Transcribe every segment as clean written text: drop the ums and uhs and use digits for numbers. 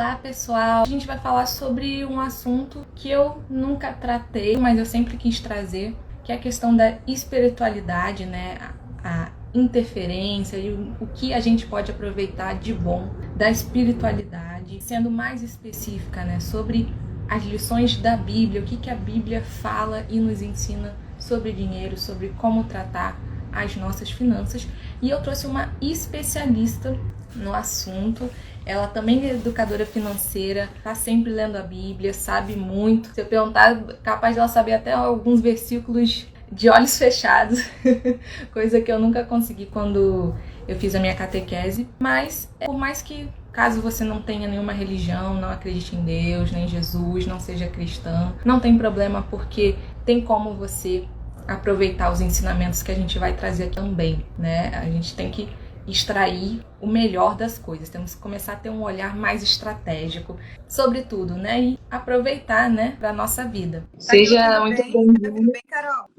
Olá, pessoal! A gente vai falar sobre um assunto que eu nunca tratei, mas eu sempre quis trazer, que é a questão da espiritualidade, né? A interferência e o que a gente pode aproveitar de bom da espiritualidade, sendo mais específica, né? Sobre as lições da Bíblia, o que a Bíblia fala e nos ensina sobre dinheiro, sobre como tratar as nossas finanças. E eu trouxe uma especialista no assunto. Ela também é educadora financeira, tá sempre lendo a Bíblia, sabe muito. Se eu perguntar, capaz dela saber até alguns versículos de olhos fechados, coisa que eu nunca consegui quando eu fiz a minha catequese. Mas, por mais que, caso você não tenha nenhuma religião, não acredite em Deus, nem em Jesus, não seja cristã, não tem problema, porque tem como você aproveitar os ensinamentos que a gente vai trazer também, né? A gente tem que extrair o melhor das coisas, temos que começar a ter um olhar mais estratégico sobre tudo, né? E aproveitar, né, para nossa vida. Seja muito bem-vindo. Tá tudo bem, Carol?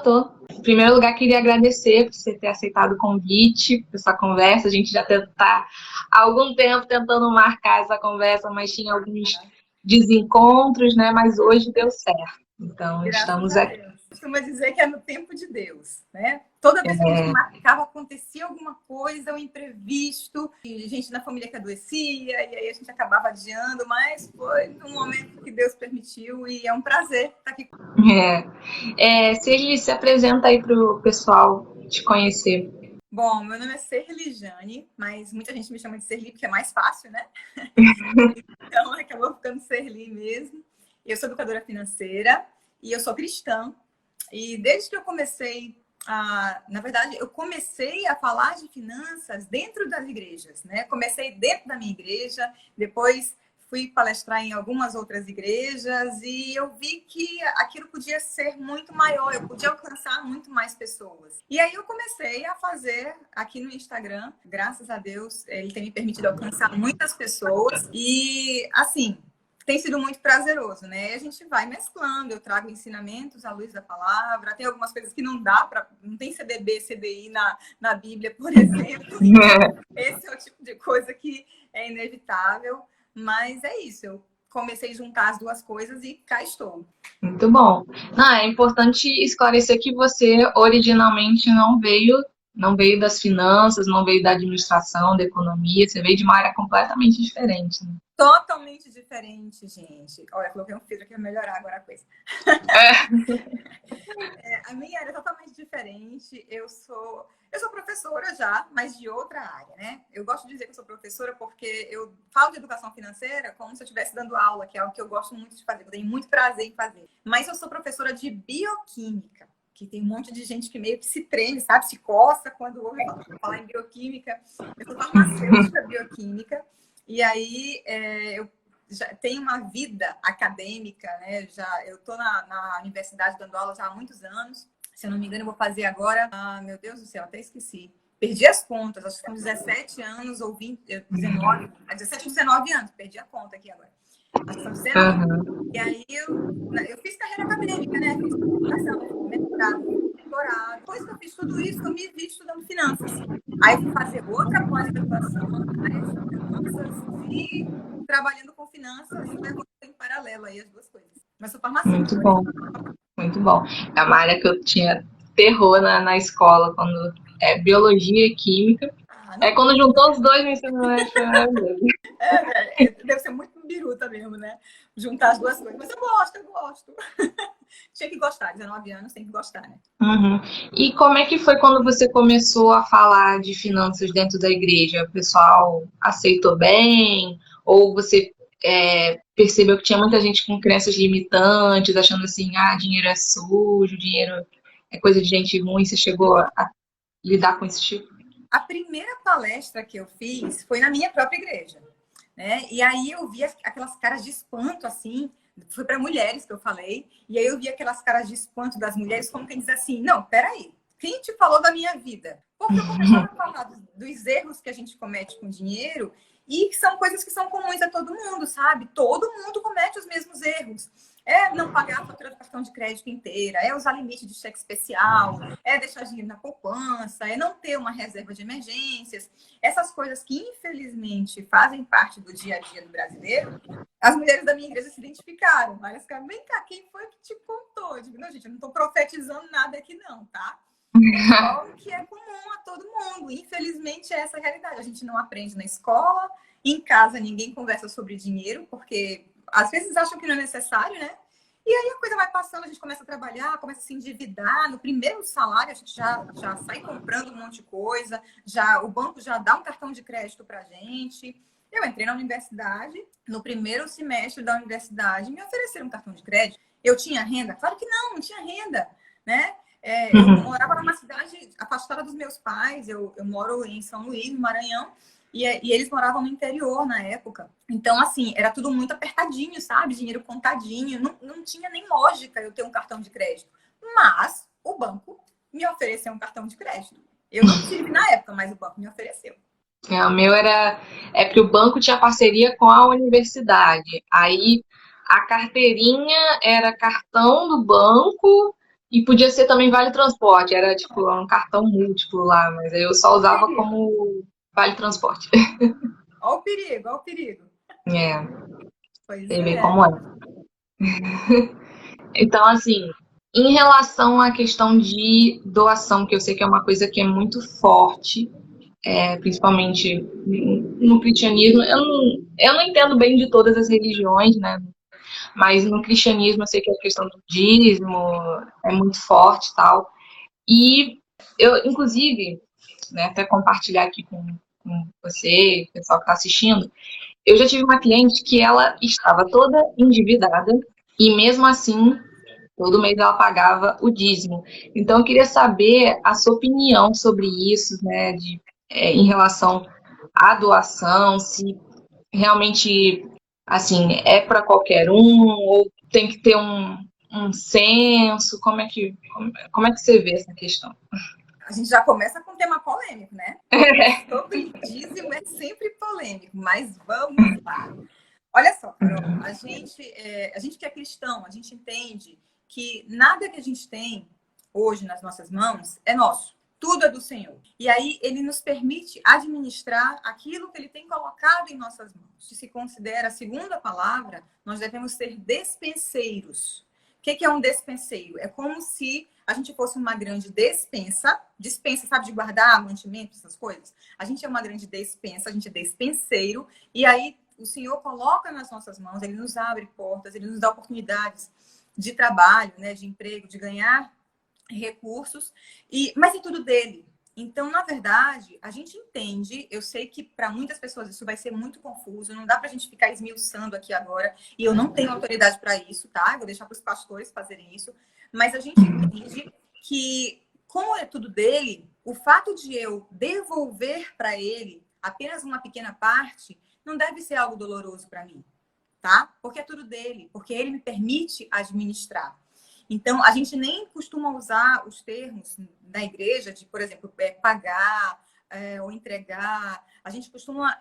Tô. Em primeiro lugar, queria agradecer por você ter aceitado o convite para essa conversa. A gente já está há algum tempo tentando marcar essa conversa, mas tinha alguns desencontros, né? Mas hoje deu certo. Então, estamos aqui. Costuma dizer que é no tempo de Deus, né? Toda vez que a gente marcava, acontecia alguma coisa, um imprevisto, e a gente na família que adoecia, e aí a gente acabava adiando, mas foi um momento que Deus permitiu, e é um prazer estar aqui. Se apresenta aí para o pessoal te conhecer. Bom, meu nome é Serli Jane, mas muita gente me chama de Serli porque é mais fácil, né? Então, acabou ficando Serli mesmo. Eu sou educadora financeira e eu sou cristã. E desde que eu comecei na verdade, eu comecei a falar de finanças dentro das igrejas, né? Comecei dentro da minha igreja, depois fui palestrar em algumas outras igrejas e eu vi que aquilo podia ser muito maior, eu podia alcançar muito mais pessoas. E aí eu comecei a fazer aqui no Instagram, graças a Deus, ele tem me permitido alcançar muitas pessoas e, assim, tem sido muito prazeroso, né? A gente vai mesclando, eu trago ensinamentos à luz da palavra, tem algumas coisas que não dá para, não tem CDB, CDI na Bíblia, por exemplo. Esse é o tipo de coisa que é inevitável, mas é isso, eu comecei a juntar as duas coisas e cá estou. Muito bom. É importante esclarecer que você originalmente não veio das finanças, não veio da administração, da economia, você veio de uma área completamente diferente, né? Totalmente diferente, gente. Olha, coloquei um filtro aqui para melhorar agora a coisa. A minha área é totalmente diferente. Eu sou professora já, mas de outra área, né? Eu gosto de dizer que eu sou professora porque eu falo de educação financeira como se eu estivesse dando aula, que é algo que eu gosto muito de fazer, eu tenho muito prazer em fazer. Mas eu sou professora de bioquímica, que tem um monte de gente que meio que se treme, sabe? Se coça quando ouve falar em bioquímica. Eu sou farmacêutica bioquímica. E aí, eu já tenho uma vida acadêmica, né? Eu estou na universidade dando aula já há muitos anos. Se eu não me engano, eu vou fazer agora... meu Deus do céu, até esqueci. Perdi as contas, acho que são 17 anos ou 20, 19... 17 ou 19 anos, perdi a conta aqui agora. Acho que são 19. E aí, eu fiz carreira acadêmica, né? Fiz graduação, mestrado, doutorado. Depois que eu fiz tudo isso, eu me vi estudando finanças. Aí eu fui fazer outra pós-graduação na área de finanças e trabalhando com finanças, levando em paralelo aí as duas coisas. Mas sou farmacêutica. Muito bom, muito bom. É uma área que eu tinha terror na escola, quando é biologia e química. Quando juntou os dois no ensino médio, deve ser muito biruta mesmo, né? Juntar as duas coisas. Mas eu gosto. Tinha que gostar, 19 anos tem que gostar, né? Uhum. E como é que foi quando você começou a falar de finanças dentro da igreja? O pessoal aceitou bem? Ou você percebeu que tinha muita gente com crenças limitantes, achando assim, dinheiro é sujo, dinheiro é coisa de gente ruim? Você chegou a lidar com esse tipo? A primeira palestra que eu fiz foi na minha própria igreja, né? E aí eu vi aquelas caras de espanto, assim, foi para mulheres que eu falei, e aí eu vi aquelas caras de espanto das mulheres, como quem diz assim, não, peraí, quem te falou da minha vida? Porque eu começava a falar dos erros que a gente comete com dinheiro, e que são coisas que são comuns a todo mundo, sabe? Todo mundo comete os mesmos erros. É não pagar a fatura do cartão de crédito inteira, é usar limite de cheque especial, é deixar dinheiro na poupança, é não ter uma reserva de emergências. Essas coisas que, infelizmente, fazem parte do dia a dia do brasileiro, as mulheres da minha igreja se identificaram. Elas ficaram, vem cá, quem foi que te contou? Eu digo, não, gente, eu não estou profetizando nada aqui não, tá? É só o que é comum a todo mundo. Infelizmente, é essa a realidade. A gente não aprende na escola, em casa ninguém conversa sobre dinheiro, porque às vezes acham que não é necessário, né? E aí a coisa vai passando, a gente começa a trabalhar, começa a se endividar. No primeiro salário, a gente já sai comprando um monte de coisa, o banco já dá um cartão de crédito pra gente. Eu entrei na universidade, no primeiro semestre da universidade, me ofereceram um cartão de crédito. Eu tinha renda? Claro que não tinha renda, né? Eu morava numa cidade afastada dos meus pais, eu moro em São Luís, no Maranhão, e eles moravam no interior na época. Então, assim, era tudo muito apertadinho, sabe? Dinheiro contadinho, não tinha nem lógica eu ter um cartão de crédito. Mas o banco me ofereceu um cartão de crédito. Eu não tive na época, mas o banco me ofereceu. O meu é porque o banco tinha parceria com a universidade. Aí a carteirinha era cartão do banco e podia ser também vale transporte. Era tipo um cartão múltiplo lá, mas aí eu só usava como vale transporte. Olha o perigo, olha o perigo. É, Pois você vê é. como é. Então, assim, em relação à questão de doação, que eu sei que é uma coisa que é muito forte, principalmente no cristianismo, eu não entendo bem de todas as religiões, né? Mas no cristianismo eu sei que a questão do dízimo é muito forte e tal. E eu, inclusive, né, até compartilhar aqui com você, o pessoal que está assistindo, eu já tive uma cliente que ela estava toda endividada e mesmo assim, todo mês ela pagava o dízimo. Então eu queria saber a sua opinião sobre isso, né, em relação à doação, se realmente, assim, é para qualquer um ou tem que ter um senso, como é que você vê essa questão? A gente já começa com um tema polêmico, né? Sobre dízimo é sempre polêmico, mas vamos lá. Olha só, Carol, a gente que é cristão, a gente entende que nada que a gente tem hoje nas nossas mãos é nosso. Tudo é do Senhor. E aí ele nos permite administrar aquilo que ele tem colocado em nossas mãos. Se se considera a segunda palavra, nós devemos ser despenseiros. O que é um despenseiro? É como se a gente fosse uma grande despensa, sabe, de guardar mantimento, essas coisas? A gente é uma grande despensa, a gente é despenseiro, e aí o Senhor coloca nas nossas mãos, ele nos abre portas, ele nos dá oportunidades de trabalho, né, de emprego, de ganhar recursos, mas é tudo dele. Então, na verdade, a gente entende, eu sei que para muitas pessoas isso vai ser muito confuso, não dá para a gente ficar esmiuçando aqui agora, e eu não tenho autoridade para isso, tá? Eu vou deixar para os pastores fazerem isso, mas a gente entende que, como é tudo dele, o fato de eu devolver para ele apenas uma pequena parte não deve ser algo doloroso para mim, tá? Porque é tudo dele, porque ele me permite administrar. Então, a gente nem costuma usar os termos da igreja de, por exemplo, pagar ou entregar. A gente costuma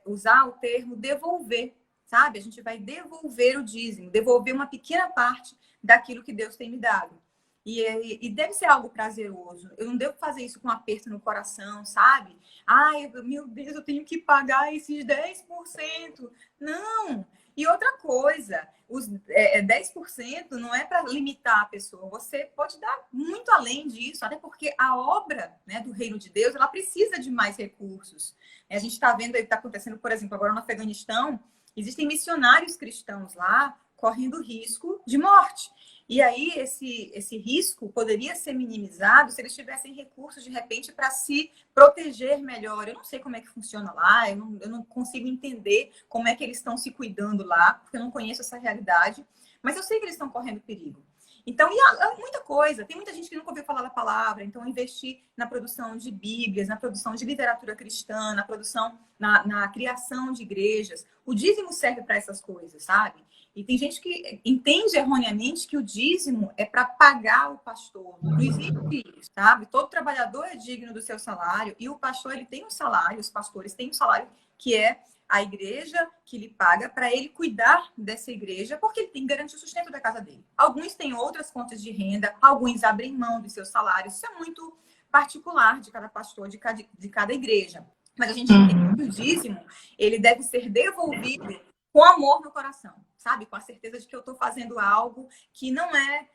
usar o termo devolver, sabe? A gente vai devolver o dízimo, devolver uma pequena parte daquilo que Deus tem me dado. E deve ser algo prazeroso. Eu não devo fazer isso com um aperto no coração, sabe? Ai, meu Deus, eu tenho que pagar esses 10%. Não! E outra coisa, os 10% não é para limitar a pessoa. Você pode dar muito além disso, até porque a obra, né, do reino de Deus, ela precisa de mais recursos. A gente está vendo aí que está acontecendo, por exemplo, agora no Afeganistão, existem missionários cristãos lá correndo risco de morte. E aí esse risco poderia ser minimizado se eles tivessem recursos, de repente, para se proteger melhor. Eu não sei como é que funciona lá, eu não consigo entender como é que eles estão se cuidando lá, porque eu não conheço essa realidade, mas eu sei que eles estão correndo perigo. Então, há muita coisa. Tem muita gente que nunca ouviu falar da palavra, então investir na produção de bíblias, na produção de literatura cristã, na produção, na criação de igrejas. O dízimo serve para essas coisas, sabe? E tem gente que entende erroneamente que o dízimo é para pagar o pastor. Não existe isso, sabe? Todo trabalhador é digno do seu salário e o pastor ele tem um salário, os pastores têm um salário que é a igreja que lhe paga para ele cuidar dessa igreja, porque ele tem que garantir o sustento da casa dele. Alguns têm outras fontes de renda, alguns abrem mão dos seus salários. Isso é muito particular de cada pastor, de cada igreja. Mas a gente entende que o dízimo, ele deve ser devolvido com amor no coração, sabe? Com a certeza de que eu estou fazendo algo que não é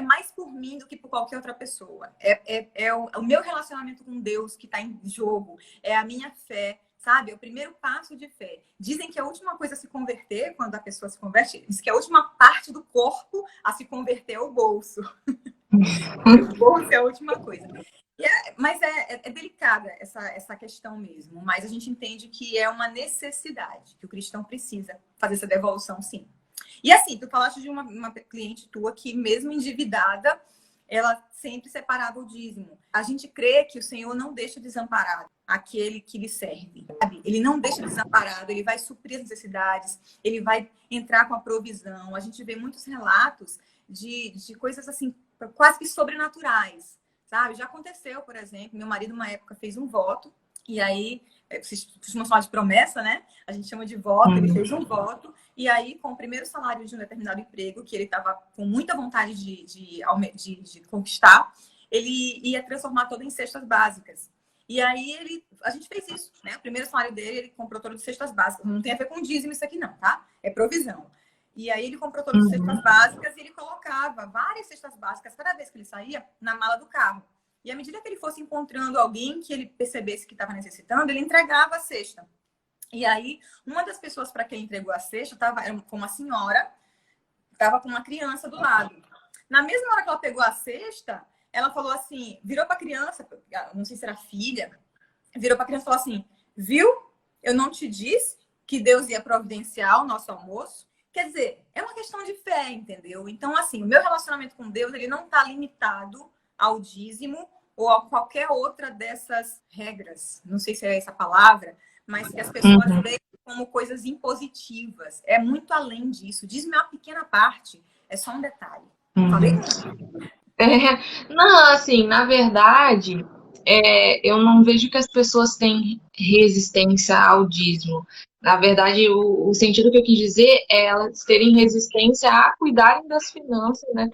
mais por mim do que por qualquer outra pessoa. É o meu relacionamento com Deus que está em jogo, é a minha fé, sabe? É o primeiro passo de fé. Dizem que a última coisa a se converter, quando a pessoa se converte, diz que a última parte do corpo a se converter é o bolso. O bolso é a última coisa. Mas é delicada essa questão mesmo. Mas a gente entende que é uma necessidade, que o cristão precisa fazer essa devolução, sim. E assim, tu falaste de uma cliente tua que, mesmo endividada, ela sempre separava o dízimo. A gente crê que o Senhor não deixa desamparado aquele que lhe serve, sabe? Ele não deixa desamparado, ele vai suprir as necessidades, ele vai entrar com a provisão. A gente vê muitos relatos de coisas assim, quase que sobrenaturais, sabe? Já aconteceu, por exemplo, meu marido, uma época, fez um voto, e aí, vocês costumam chamar de promessa, né? A gente chama de voto, ele fez um voto, e aí, com o primeiro salário de um determinado emprego, que ele estava com muita vontade de conquistar, ele ia transformar todo em cestas básicas. E aí, a gente fez isso, né? O primeiro salário dele, ele comprou todo de cestas básicas. Não tem a ver com dízimo isso aqui não, tá? É provisão. E aí, ele comprou todas as cestas básicas e ele colocava várias cestas básicas, cada vez que ele saía, na mala do carro. E à medida que ele fosse encontrando alguém que ele percebesse que estava necessitando, ele entregava a cesta. E aí, uma das pessoas para quem entregou a cesta era com uma senhora, estava com uma criança do lado. Na mesma hora que ela pegou a cesta, ela falou assim, virou para a criança, não sei se era filha, virou para a criança e falou assim, viu? Eu não te disse que Deus ia providenciar o nosso almoço? Quer dizer, é uma questão de fé, entendeu? Então, assim, o meu relacionamento com Deus, ele não está limitado ao dízimo ou a qualquer outra dessas regras. Não sei se é essa palavra, mas que as pessoas veem como coisas impositivas. É muito além disso. Dízimo é uma pequena parte, é só um detalhe. Falei? Não, assim, na verdade, eu não vejo que as pessoas têm resistência ao dízimo. Na verdade, o sentido que eu quis dizer é elas terem resistência a cuidarem das finanças, né?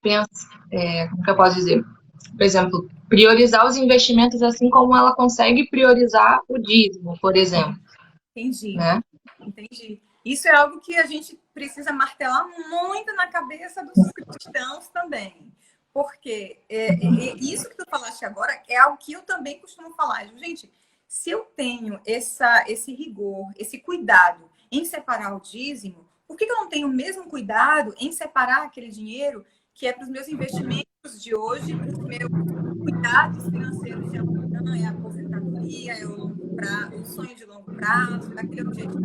Como que eu posso dizer? Por exemplo, priorizar os investimentos assim como ela consegue priorizar o dízimo, por exemplo. Entendi. Né? Entendi. Isso é algo que a gente precisa martelar muito na cabeça dos cristãos também. Porque isso que tu falaste agora é algo que eu também costumo falar. Gente, se eu tenho esse rigor, esse cuidado em separar o dízimo, por que eu não tenho o mesmo cuidado em separar aquele dinheiro que é para os meus investimentos de hoje, para os meus cuidados financeiros de amanhã, é a aposentadoria, é o sonho de longo prazo, daquele objetivo,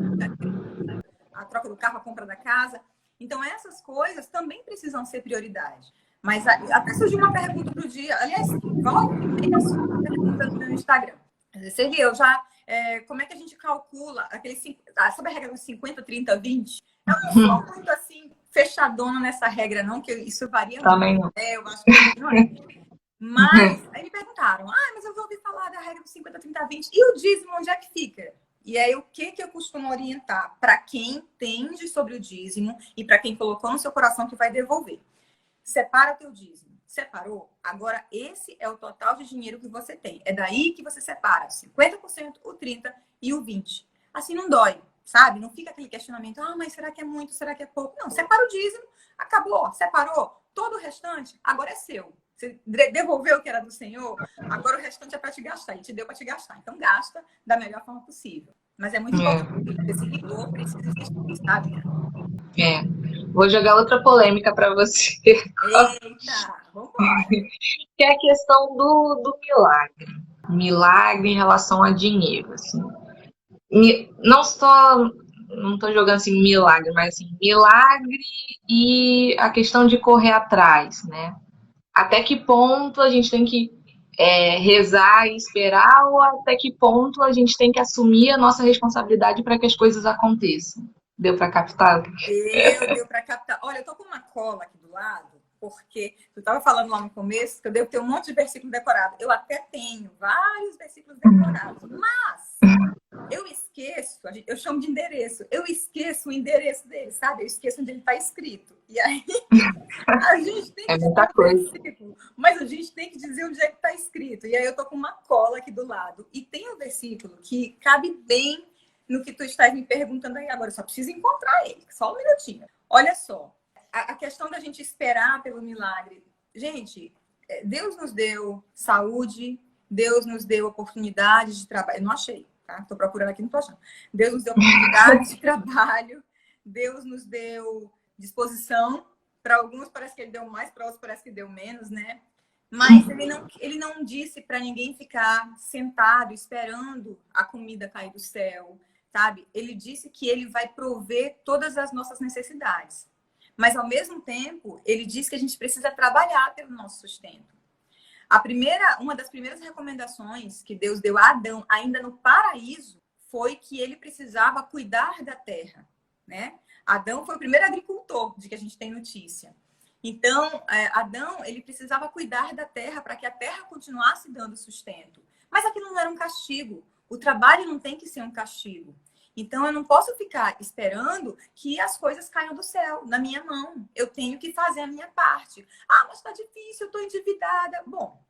a troca do carro, a compra da casa. Então, essas coisas também precisam ser prioridade. Mas até surgiu uma pergunta do dia. Aliás, volta e meia surge pergunta no meu Instagram. Sergi, como é que a gente calcula sabe a regra dos 50, 30, 20? Eu não sou muito assim, fechadona nessa regra, não, que isso varia também muito. Eu acho que não é. Mas, aí me perguntaram, mas eu vou ouvir falar da regra dos 50, 30, 20. E o dízimo, onde é que fica? E aí, o que eu costumo orientar para quem entende sobre o dízimo e para quem colocou no seu coração que vai devolver? Separa o teu dízimo. Separou? Agora, esse é o total de dinheiro que você tem. É daí que você separa 50%, o 30% e o 20%. Assim não dói, sabe? Não fica aquele questionamento, mas será que é muito, será que é pouco? Não, separa o dízimo, acabou, separou. Todo o restante agora é seu. Você devolveu o que era do Senhor, agora o restante é para te gastar. Ele te deu para te gastar. Então, gasta da melhor forma possível. Mas é muito importante. Esse rigor precisa existir, sabe? Vou jogar outra polêmica para você. Eita, vambora. Que é a questão do milagre. Milagre em relação a dinheiro, assim. Não estou jogando assim milagre, mas assim, milagre e a questão de correr atrás, né? Até que ponto a gente tem que rezar e esperar, ou até que ponto a gente tem que assumir a nossa responsabilidade para que as coisas aconteçam? Deu para captar? Deu para captar. Olha, eu tô com uma cola aqui do lado, porque tu estava falando lá no começo que eu devo ter um monte de versículo decorado. Eu até tenho vários versículos decorados, mas eu esqueço, eu chamo de endereço, eu esqueço o endereço dele, sabe? Eu esqueço onde ele está escrito. E aí a gente tem É que dizer muita o coisa. versículo, mas a gente tem que dizer onde é que está escrito. E aí eu tô com uma cola aqui do lado. E tem um versículo que cabe bem no que tu estás me perguntando aí agora. Eu só preciso encontrar ele, só um minutinho. Olha só, a questão da gente esperar pelo milagre. Gente, Deus nos deu saúde, Deus nos deu oportunidades de trabalho. Eu não achei, tá? Estou procurando aqui, não estou achando. Deus nos deu oportunidades de trabalho, Deus nos deu disposição. Para alguns parece que ele deu mais, para outros parece que deu menos, né? Mas ele não disse para ninguém ficar sentado esperando a comida cair do céu, sabe? Ele disse que ele vai prover todas as nossas necessidades. Mas, ao mesmo tempo, ele diz que a gente precisa trabalhar pelo nosso sustento. Uma das primeiras recomendações que Deus deu a Adão, ainda no paraíso, foi que ele precisava cuidar da terra, né? Adão foi o primeiro agricultor de que a gente tem notícia. Então, Adão, ele precisava cuidar da terra para que a terra continuasse dando sustento. Mas aquilo não era um castigo. O trabalho não tem que ser um castigo. Então, eu não posso ficar esperando que as coisas caiam do céu, na minha mão. Eu tenho que fazer a minha parte. Ah, mas está difícil, eu estou endividada. Bom,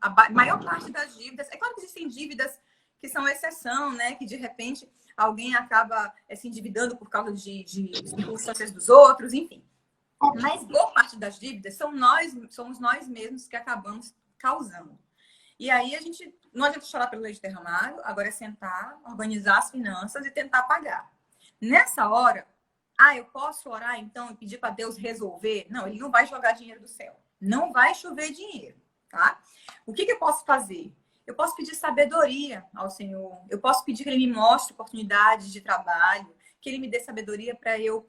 a maior parte das dívidas... É claro que existem dívidas que são exceção, né? Que, de repente, alguém acaba se endividando por causa de circunstâncias dos outros, enfim. Mas boa parte das dívidas somos nós mesmos que acabamos causando. E aí não adianta chorar pelo leite derramado, agora é sentar, organizar as finanças e tentar pagar. Nessa hora, eu posso orar então e pedir para Deus resolver? Não, ele não vai jogar dinheiro do céu. Não vai chover dinheiro, tá? O que eu posso fazer? Eu posso pedir sabedoria ao Senhor. Eu posso pedir que ele me mostre oportunidades de trabalho, que ele me dê sabedoria para eu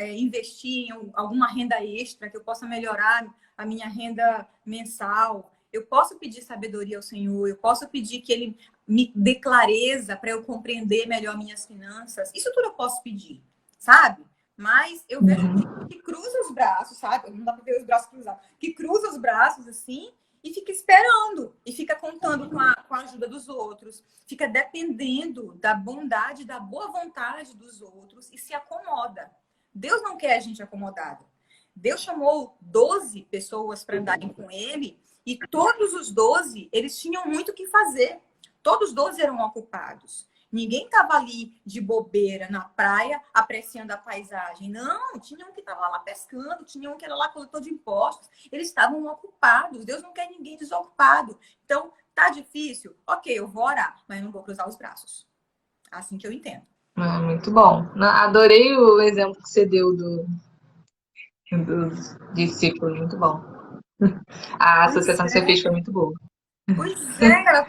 investir em alguma renda extra, que eu possa melhorar a minha renda mensal. Eu posso pedir sabedoria ao Senhor, eu posso pedir que ele me dê clareza para eu compreender melhor minhas finanças. Isso tudo eu posso pedir, sabe? Mas eu vejo que cruza os braços, sabe? Não dá para ver os braços cruzados. Que cruza os braços assim e fica esperando. E fica contando com a ajuda dos outros. Fica dependendo da bondade, da boa vontade dos outros e se acomoda. Deus não quer a gente acomodado. Deus chamou 12 pessoas para andarem com ele e todos os 12, eles tinham muito o que fazer. Todos os 12 eram ocupados. Ninguém estava ali de bobeira na praia, apreciando a paisagem. Não, tinha um que estava lá pescando, tinha um que era lá coletor de impostos. Eles estavam ocupados. Deus não quer ninguém desocupado. Então, tá difícil? Ok, eu vou orar, mas não vou cruzar os braços. Assim que eu entendo. Muito bom. Adorei o exemplo que você deu dos discípulos, muito bom. A associação que você fez foi muito boa. Pois é, cara.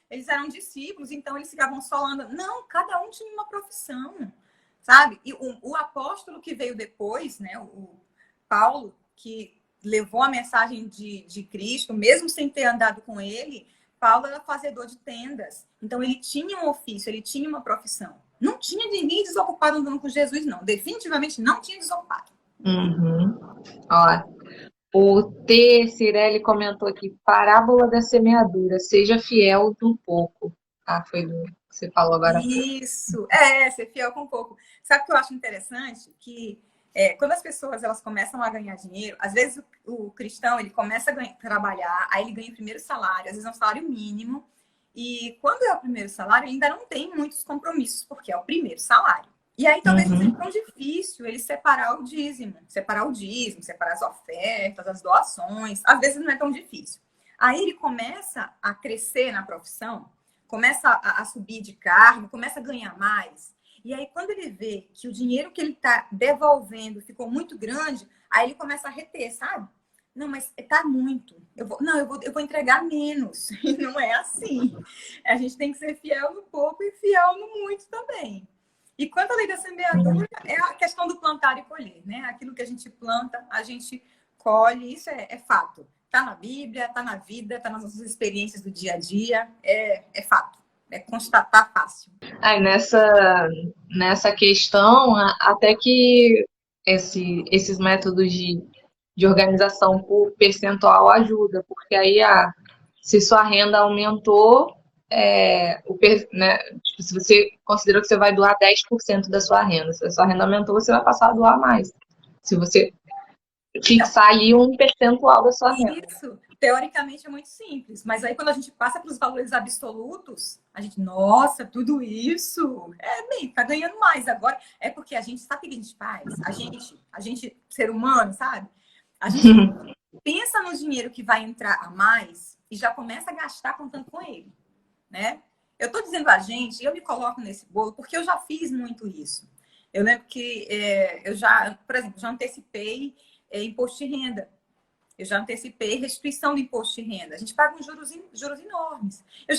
Eles eram discípulos, então eles ficavam solando. Não, cada um tinha uma profissão, sabe? E o apóstolo que veio depois, né, o Paulo, que levou a mensagem de Cristo, mesmo sem ter andado com ele, Paulo era fazedor de tendas. Então ele tinha um ofício, ele tinha uma profissão. Não tinha ninguém desocupado andando com Jesus, não. Definitivamente não tinha desocupado. Ó, o T. Cirelli comentou aqui, parábola da semeadura, seja fiel de um pouco. Foi do que você falou agora. Isso, ser fiel com um pouco. Sabe o que eu acho interessante? Que quando as pessoas elas começam a ganhar dinheiro, às vezes o cristão ele começa a trabalhar, aí ele ganha o primeiro salário, às vezes é um salário mínimo, e quando é o primeiro salário, ele ainda não tem muitos compromissos, porque é o primeiro salário. E aí talvez não seja tão difícil ele separar o dízimo, separar as ofertas, as doações. Às vezes não é tão difícil. Aí ele começa a crescer na profissão, começa a subir de cargo, começa a ganhar mais. E aí quando ele vê que o dinheiro que ele está devolvendo ficou muito grande, aí ele começa a reter, sabe? Não, mas tá muito. Eu vou entregar menos. E não é assim. A gente tem que ser fiel no pouco e fiel no muito também. E quanto à lei da semeadura, é a questão do plantar e colher, né? Aquilo que a gente planta, a gente colhe, isso é fato. Está na Bíblia, está na vida, está nas nossas experiências do dia a dia, é fato. É constatar fácil. Nessa questão, até que esses métodos de organização por percentual ajuda, porque aí se sua renda aumentou, né, tipo, se você considerou que você vai doar 10% da sua renda, se a sua renda aumentou, você vai passar a doar mais. Se você fixar ali um percentual da sua renda. Isso, teoricamente, é muito simples. Mas aí, quando a gente passa para os valores absolutos, a gente, nossa, tudo isso? Tá ganhando mais. Agora, é porque a gente sabe o que a gente faz? A gente, ser humano, sabe? A gente pensa no dinheiro que vai entrar a mais e já começa a gastar contando com ele, né? Eu estou dizendo a gente, eu me coloco nesse bolo porque eu já fiz muito isso. Eu lembro que eu já, por exemplo, já antecipei imposto de renda. Eu já antecipei restituição do imposto de renda. A gente paga uns juros enormes. Eu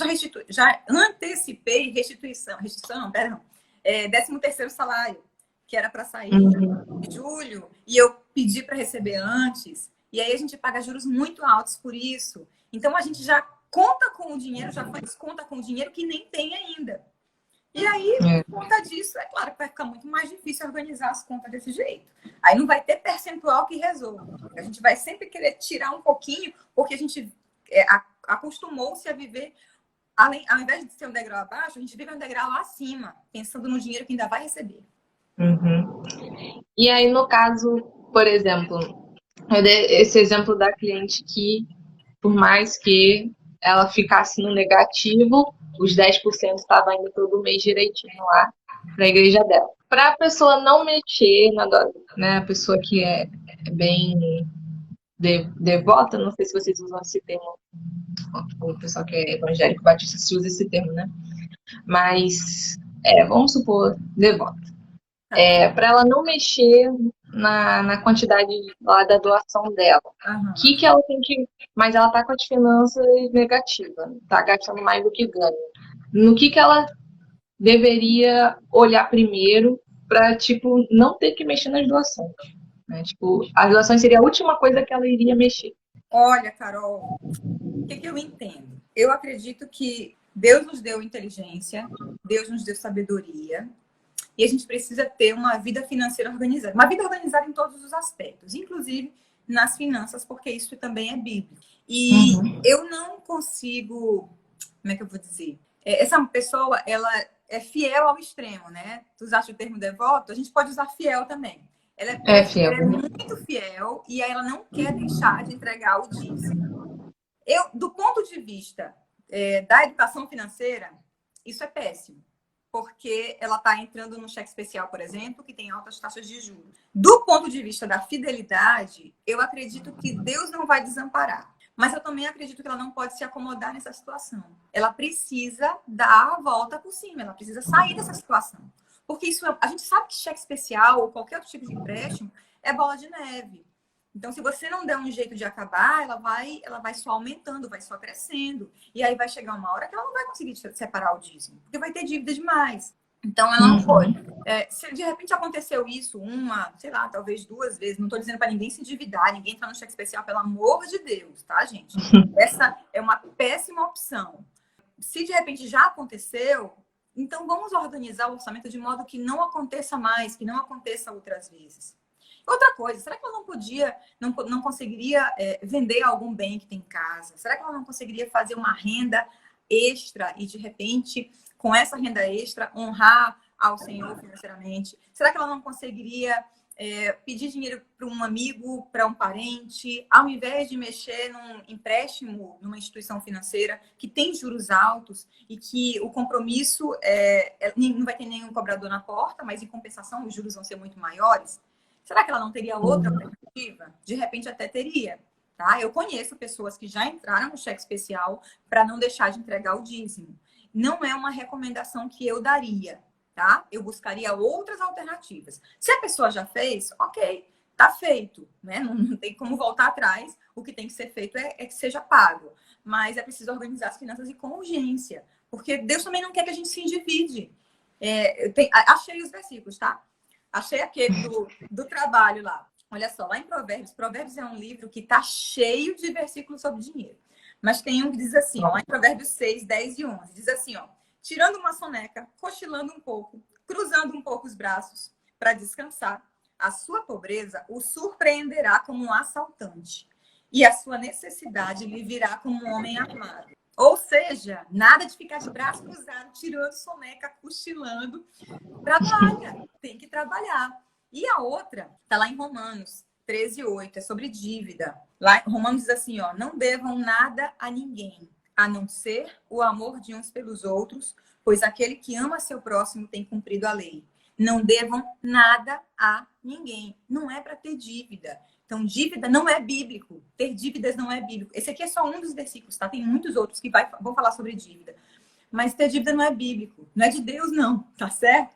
já antecipei restituição não, perdão, 13º salário, que era para sair em julho, e eu pedi para receber antes. E aí a gente paga juros muito altos por isso. Então a gente já conta com o dinheiro, já faz conta com o dinheiro que nem tem ainda. E aí, por conta disso, é claro que vai ficar muito mais difícil organizar as contas desse jeito. Aí não vai ter percentual que resolva. A gente vai sempre querer tirar um pouquinho, porque a gente acostumou-se a viver, ao invés de ser um degrau abaixo, a gente vive um degrau lá acima, pensando no dinheiro que ainda vai receber. E aí, no caso, por exemplo, eu dei esse exemplo da cliente que, por mais que ela ficasse no negativo, os 10% estavam indo todo mês direitinho lá para a igreja dela. Para a pessoa não mexer, né, a pessoa que é bem devota, não sei se vocês usam esse termo, o pessoal que é evangélico batista se usa esse termo, né? Mas, vamos supor, devota. Para ela não mexer na quantidade lá da doação dela. O que ela tem que... Mas ela tá com as finanças negativas, tá gastando mais do que ganha. No que ela deveria olhar primeiro para, tipo, não ter que mexer nas doações, né? Tipo, as doações seria a última coisa que ela iria mexer. Olha, Carol, o que eu entendo? Eu acredito que Deus nos deu inteligência, Deus nos deu sabedoria, e a gente precisa ter uma vida financeira organizada. Uma vida organizada em todos os aspectos, inclusive nas finanças, porque isso também é bíblico. E eu não consigo... Como é que eu vou dizer? Essa pessoa, ela é fiel ao extremo, né? Tu usaste o termo devoto, a gente pode usar fiel também. Ela fiel. Ela é muito fiel e aí ela não quer deixar de entregar o dízimo. Do ponto de vista da educação financeira, isso é péssimo. Porque ela está entrando no cheque especial, por exemplo, que tem altas taxas de juros. Do ponto de vista da fidelidade, eu acredito que Deus não vai desamparar. Mas eu também acredito que ela não pode se acomodar nessa situação. Ela precisa dar a volta por cima, ela precisa sair dessa situação. Porque isso a gente sabe que cheque especial ou qualquer outro tipo de empréstimo é bola de neve. Então, se você não der um jeito de acabar, ela vai só aumentando, vai só crescendo. E aí vai chegar uma hora que ela não vai conseguir separar o dízimo, porque vai ter dívida demais. Então, ela não pode. Se de repente aconteceu isso sei lá, talvez 2 vezes, não estou dizendo para ninguém se endividar, ninguém entrar no cheque especial, pelo amor de Deus, tá, gente? Essa é uma péssima opção. Se de repente já aconteceu, então vamos organizar o orçamento de modo que não aconteça mais, que não aconteça outras vezes. Outra coisa, será que ela não conseguiria vender algum bem que tem em casa? Será que ela não conseguiria fazer uma renda extra e, de repente, com essa renda extra, honrar ao Senhor financeiramente? Será que ela não conseguiria pedir dinheiro para um amigo, para um parente, ao invés de mexer num empréstimo numa instituição financeira que tem juros altos e que o compromisso não vai ter nenhum cobrador na porta, mas, em compensação, os juros vão ser muito maiores? Será que ela não teria outra alternativa? De repente até teria, tá? Eu conheço pessoas que já entraram no cheque especial para não deixar de entregar o dízimo. Não é uma recomendação que eu daria, tá? Eu buscaria outras alternativas. Se a pessoa já fez, ok, tá feito, né? Não tem como voltar atrás. O que tem que ser feito é que seja pago. Mas é preciso organizar as finanças e com urgência, porque Deus também não quer que a gente se endivide. Achei os versículos, tá? Achei aquele do trabalho lá. Olha só, lá em Provérbios. Provérbios é um livro que está cheio de versículos sobre dinheiro. Mas tem um que diz assim, ó, lá em Provérbios 6, 10 e 11. Diz assim, ó. Tirando uma soneca, cochilando um pouco, cruzando um pouco os braços para descansar, a sua pobreza o surpreenderá como um assaltante. E a sua necessidade lhe virá como um homem armado. Ou seja, nada de ficar de braço cruzado, tirando soneca, cochilando. Trabalha, tem que trabalhar. E a outra está lá em Romanos 13:8, é sobre dívida. Lá Romanos diz assim, ó, não devam nada a ninguém, a não ser o amor de uns pelos outros, pois aquele que ama seu próximo tem cumprido a lei. Não devam nada a ninguém. Não é para ter dívida. Então, dívida não é bíblico. Ter dívidas não é bíblico. Esse aqui é só um dos versículos, tá? Tem muitos outros que vão falar sobre dívida. Mas ter dívida não é bíblico. Não é de Deus, não. Tá certo?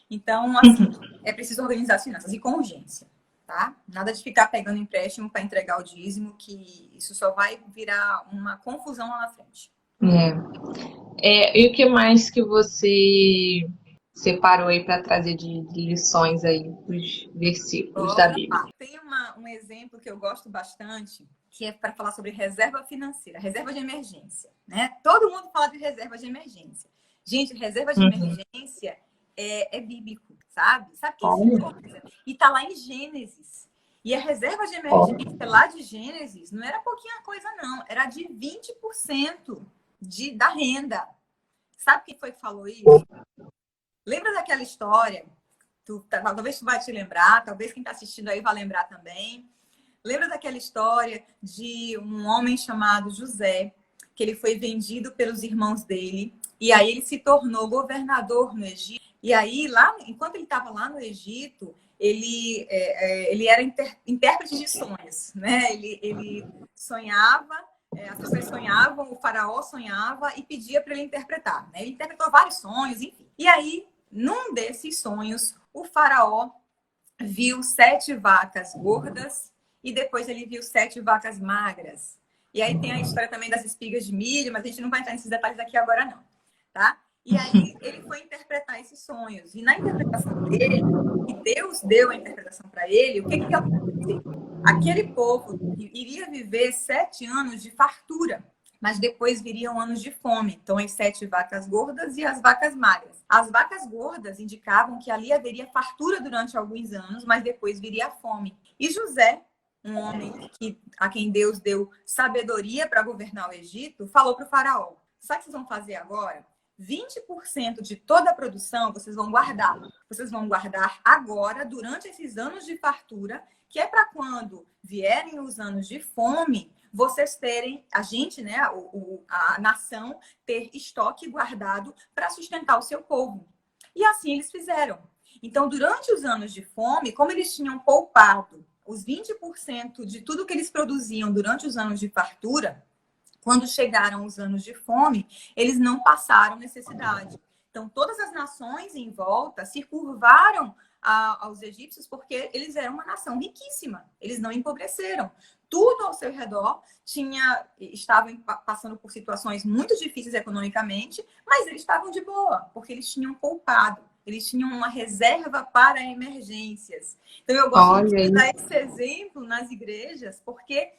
Então, assim, é preciso organizar as finanças e com urgência, tá? Nada de ficar pegando empréstimo para entregar o dízimo, que isso só vai virar uma confusão lá na frente. E o que mais que você separou aí para trazer de lições aí dos versículos da Bíblia? Tem um exemplo que eu gosto bastante, que é para falar sobre reserva financeira, reserva de emergência, né? Todo mundo fala de reserva de emergência. Gente, reserva de emergência é bíblico, sabe? Sabe que isso? E tá lá em Gênesis. E a reserva de emergência lá de Gênesis não era pouquinha coisa, não. Era de 20% da renda. Sabe quem foi que falou isso? Lembra daquela história? Talvez tu vai te lembrar, talvez quem está assistindo aí vai lembrar também. Lembra daquela história de um homem chamado José, que ele foi vendido pelos irmãos dele, e aí ele se tornou governador no Egito. E aí, lá, enquanto ele estava lá no Egito, ele era intérprete de sonhos, né? Ele sonhava, as pessoas sonhavam, o faraó sonhava e pedia para ele interpretar, né? Ele interpretou vários sonhos, enfim. E aí, num desses sonhos, o faraó viu 7 vacas gordas e depois ele viu 7 vacas magras. E aí tem a história também das espigas de milho, mas a gente não vai entrar nesses detalhes aqui agora não, tá? E aí ele foi interpretar esses sonhos. E na interpretação dele, que Deus deu a interpretação para ele, o que aconteceu? Aquele povo iria viver 7 anos de fartura, mas depois viriam anos de fome. Então, as 7 vacas gordas e as vacas magras. As vacas gordas indicavam que ali haveria fartura durante alguns anos, mas depois viria a fome. E José, um homem a quem Deus deu sabedoria para governar o Egito, falou para o faraó, sabe o que vocês vão fazer agora? 20% de toda a produção vocês vão guardar. Vocês vão guardar agora, durante esses anos de fartura, que é para quando vierem os anos de fome, vocês terem, a gente, né, a nação, ter estoque guardado para sustentar o seu povo. E assim eles fizeram. Então, durante os anos de fome, como eles tinham poupado os 20% de tudo que eles produziam durante os anos de fartura, quando chegaram os anos de fome, eles não passaram necessidade. Então, todas as nações em volta se curvaram aos egípcios porque eles eram uma nação riquíssima. Eles não empobreceram. Tudo ao seu redor estavam passando por situações muito difíceis economicamente, mas eles estavam de boa, porque eles tinham poupado. Eles tinham uma reserva para emergências. Então, eu gosto de dar esse exemplo nas igrejas, porque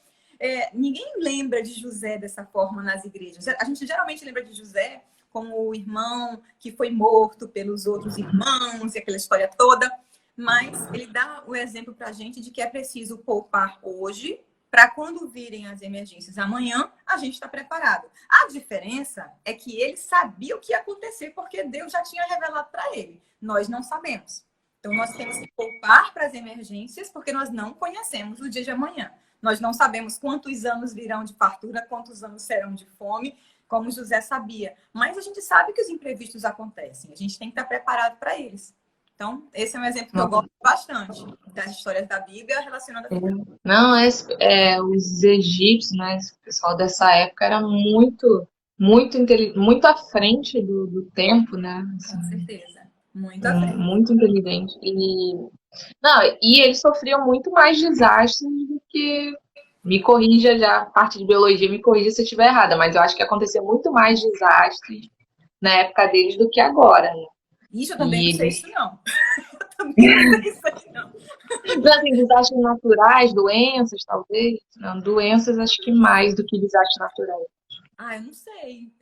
ninguém lembra de José dessa forma nas igrejas. A gente geralmente lembra de José como o irmão que foi morto pelos outros irmãos e aquela história toda. Mas ele dá o exemplo para a gente de que é preciso poupar hoje para quando virem as emergências amanhã, a gente está preparado. A diferença é que ele sabia o que ia acontecer porque Deus já tinha revelado para ele. Nós não sabemos. Então, nós temos que poupar para as emergências porque nós não conhecemos o dia de amanhã. Nós não sabemos quantos anos virão de fartura, quantos anos serão de fome, como José sabia. Mas a gente sabe que os imprevistos acontecem. A gente tem que estar preparado para eles. Então, esse é um exemplo que eu gosto bastante das histórias da Bíblia relacionadas a finanças. Não, os egípcios, né, esse pessoal dessa época era muito à frente do tempo, né? Assim, com certeza. Muito à frente. Muito inteligente. E eles sofriam muito mais desastres do que... Me corrija já, a parte de biologia, me corrija se eu estiver errada, mas eu acho que aconteceu muito mais desastres na época deles do que agora, né? Isso eu também não sei isso, não. Eu também não sei isso, não. Então, assim, desastres naturais, doenças, talvez. Não, doenças acho que mais do que desastres naturais.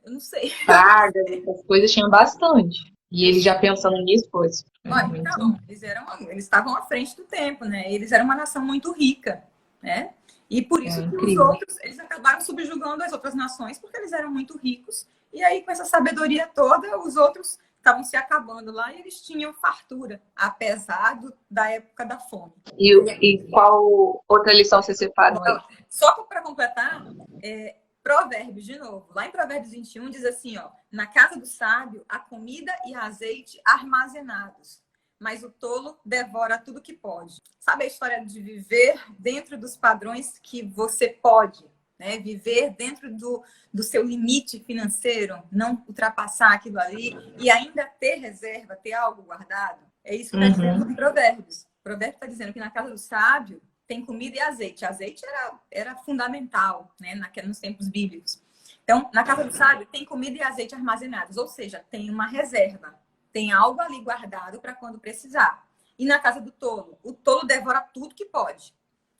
Eu não sei. Pragas, essas coisas tinham bastante. E eles já pensando nisso, pois. Então, eles estavam à frente do tempo, né? Eles eram uma nação muito rica, né? E por isso que os outros, eles acabaram subjugando as outras nações, porque eles eram muito ricos. E aí, com essa sabedoria toda, os outros estavam se acabando lá e eles tinham fartura, apesar da época da fome. E qual outra lição você separou aí? Só para completar, Provérbios, de novo. Lá em Provérbios 21 diz assim, ó, na casa do sábio, há comida e azeite armazenados, mas o tolo devora tudo que pode. Sabe a história de viver dentro dos padrões que você pode, né? Viver dentro do seu limite financeiro, não ultrapassar aquilo ali e ainda ter reserva, ter algo guardado. É isso que está dizendo em Provérbios. O provérbio está dizendo que na casa do sábio tem comida e azeite. Azeite era fundamental, né, nos tempos bíblicos. Então, na casa do sábio tem comida e azeite armazenados, ou seja, tem uma reserva. Tem algo ali guardado para quando precisar. E na casa do tolo, o tolo devora tudo que pode.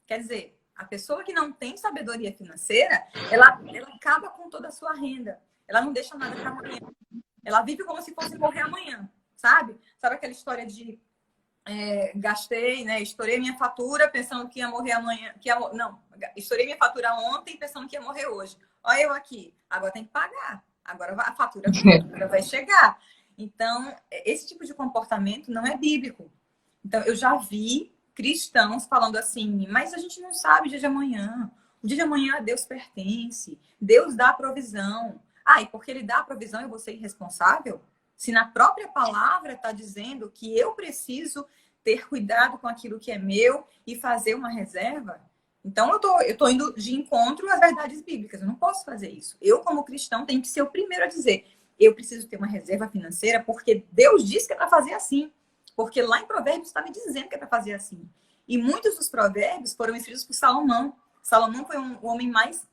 Quer dizer, a pessoa que não tem sabedoria financeira, ela acaba com toda a sua renda. Ela não deixa nada para amanhã. Ela vive como se fosse morrer amanhã, sabe? Sabe aquela história de gastei, né? Estourei minha fatura pensando que ia morrer amanhã. Não, estourei minha fatura ontem pensando que ia morrer hoje. Olha eu aqui, agora tem que pagar. Agora a fatura vai chegar. Então, esse tipo de comportamento não é bíblico. Então, eu já vi cristãos falando assim, mas a gente não sabe o dia de amanhã. O dia de amanhã a Deus pertence. Deus dá a provisão. E porque Ele dá a provisão, eu vou ser irresponsável? Se na própria palavra está dizendo que eu preciso ter cuidado com aquilo que é meu e fazer uma reserva, então eu tô indo de encontro às verdades bíblicas. Eu não posso fazer isso. Eu, como cristão, tenho que ser o primeiro a dizer: eu preciso ter uma reserva financeira porque Deus disse que é para fazer assim. Porque lá em Provérbios está me dizendo que é para fazer assim. E muitos dos provérbios foram escritos por Salomão. Salomão foi o homem mais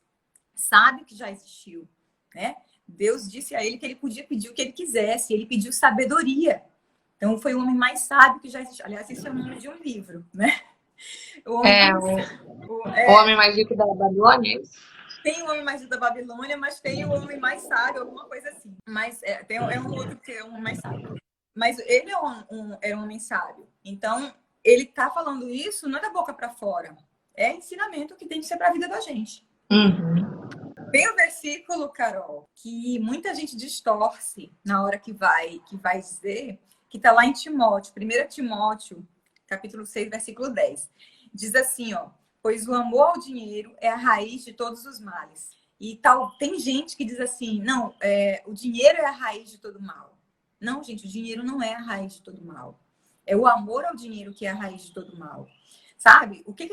sábio que já existiu, né? Deus disse a ele que ele podia pedir o que ele quisesse. Ele pediu sabedoria. Então, foi o homem mais sábio que já existiu. Aliás, esse é o nome de um livro, né? O Homem Mais Rico da Babilônia? Tem o Homem Mais Rico da Babilônia, mas tem o Homem Mais Sábio, alguma coisa assim. Mas é um outro que é um homem mais sábio. Mas ele é um homem sábio. Então, ele está falando isso não é da boca para fora. É ensinamento que tem que ser para a vida da gente. Tem o versículo, Carol, que muita gente distorce na hora que vai dizer, que está lá em Timóteo, 1 Timóteo, capítulo 6, versículo 10. Diz assim, ó, pois o amor ao dinheiro é a raiz de todos os males. E tem gente que diz assim, não, o dinheiro é a raiz de todo mal. Não, gente, o dinheiro não é a raiz de todo mal. É o amor ao dinheiro que é a raiz de todo mal. Sabe? O que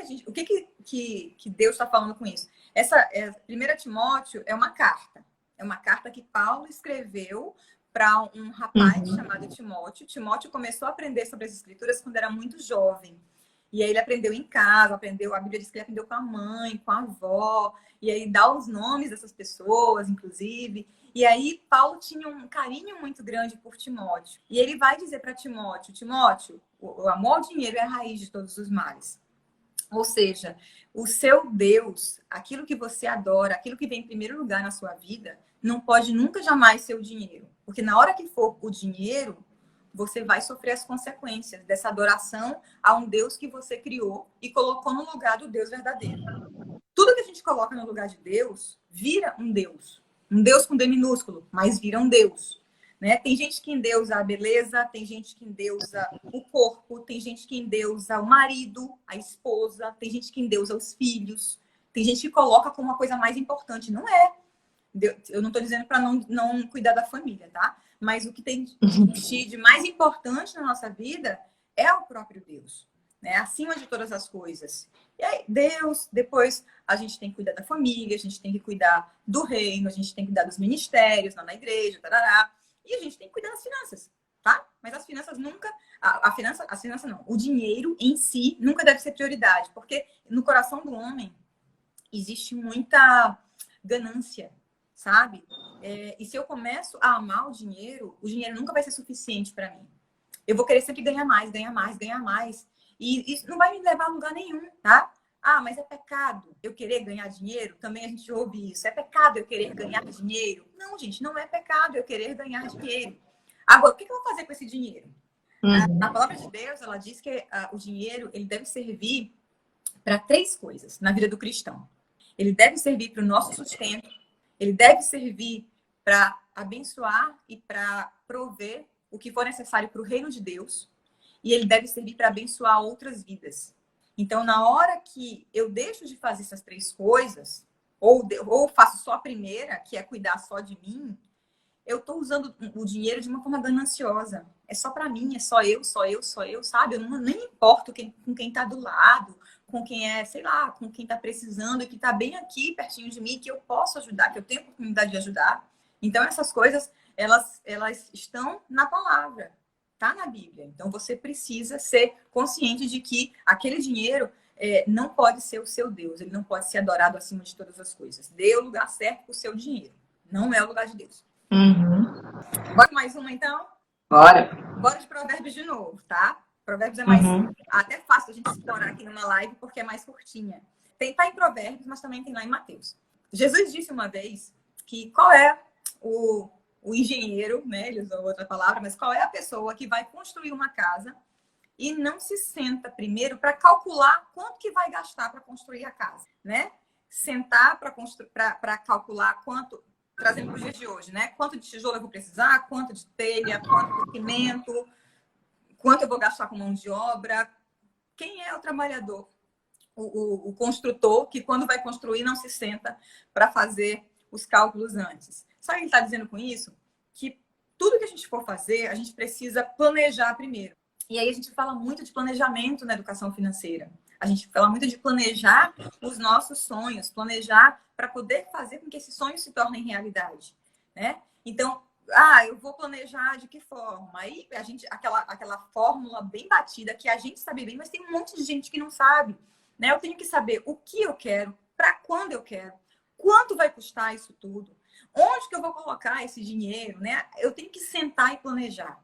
Deus está falando com isso? Essa 1 Timóteo é uma carta. É uma carta que Paulo escreveu para um rapaz chamado Timóteo. Timóteo começou a aprender sobre as escrituras quando era muito jovem. E aí ele aprendeu em casa, a Bíblia diz que ele aprendeu com a mãe, com a avó. E aí dá os nomes dessas pessoas, inclusive. E aí Paulo tinha um carinho muito grande por Timóteo. E ele vai dizer para Timóteo, Timóteo, o amor ao dinheiro é a raiz de todos os males. Ou seja, o seu Deus, aquilo que você adora, aquilo que vem em primeiro lugar na sua vida, não pode nunca jamais ser o dinheiro. Porque na hora que for o dinheiro, você vai sofrer as consequências dessa adoração a um Deus que você criou e colocou no lugar do Deus verdadeiro. Tudo que a gente coloca no lugar de Deus, vira um Deus. Um Deus com D minúsculo, mas vira um Deus. Né? Tem gente que endeusa a beleza, tem gente que endeusa o corpo, tem gente que endeusa o marido, a esposa, tem gente que endeusa os filhos, tem gente que coloca como uma coisa mais importante. Não é. Eu não estou dizendo para não cuidar da família, tá? Mas o que tem de mais importante na nossa vida é o próprio Deus, né? Acima de todas as coisas. E aí, Deus, depois a gente tem que cuidar da família, a gente tem que cuidar do reino, a gente tem que cuidar dos ministérios lá na igreja, tarará. E a gente tem que cuidar das finanças, tá? Mas as finanças nunca... As finanças não. O dinheiro em si nunca deve ser prioridade. Porque no coração do homem existe muita ganância, sabe? E se eu começo a amar o dinheiro nunca vai ser suficiente para mim. Eu vou querer sempre ganhar mais, ganhar mais, ganhar mais. E isso não vai me levar a lugar nenhum, tá? Mas é pecado eu querer ganhar dinheiro? Também a gente ouve isso. É pecado eu querer ganhar dinheiro? Não, gente, não é pecado eu querer ganhar dinheiro. Agora, o que eu vou fazer com esse dinheiro? A palavra de Deus, ela diz que o dinheiro ele deve servir para 3 coisas na vida do cristão. Ele deve servir para o nosso sustento, ele deve servir para abençoar e para prover o que for necessário para o reino de Deus, e ele deve servir para abençoar outras vidas. Então, na hora que eu deixo de fazer essas 3 coisas, ou faço só a primeira, que é cuidar só de mim, eu estou usando o dinheiro de uma forma gananciosa. É só para mim, é só eu, sabe? Eu nem importo com quem está do lado, com quem é, sei lá, com quem está precisando e que está bem aqui, pertinho de mim, que eu posso ajudar, que eu tenho oportunidade de ajudar. Então, essas coisas, elas estão na palavra, tá na Bíblia. Então, você precisa ser consciente de que aquele dinheiro não pode ser o seu Deus, ele não pode ser adorado acima de todas as coisas. Dê o lugar certo para o seu dinheiro, não é o lugar de Deus. Bora mais uma, então? Bora. Bora de Provérbios de novo, tá? Provérbios é mais até fácil a gente explorar aqui numa live, porque é mais curtinha. Tá em Provérbios, mas também tem lá em Mateus. Jesus disse uma vez que qual é o engenheiro, né? Ele usou outra palavra, mas qual é a pessoa que vai construir uma casa e não se senta primeiro para calcular quanto que vai gastar para construir a casa, né? Sentar para calcular quanto, trazendo para os dias de hoje, né? Quanto de tijolo eu vou precisar, quanto de telha, quanto de cimento, quanto eu vou gastar com mão de obra. Quem é o trabalhador? O construtor, que quando vai construir não se senta para fazer os cálculos antes. Sabe o que ele está dizendo com isso? Que tudo que a gente for fazer, a gente precisa planejar primeiro. E aí a gente fala muito de planejamento na educação financeira. A gente fala muito de planejar os nossos sonhos, planejar para poder fazer com que esses sonhos se tornem realidade, né? Então, eu vou planejar de que forma? Aí a gente, aquela fórmula bem batida que a gente sabe bem, mas tem um monte de gente que não sabe, né? Eu tenho que saber o que eu quero, para quando eu quero, quanto vai custar isso tudo, onde que eu vou colocar esse dinheiro, né? Eu tenho que sentar e planejar.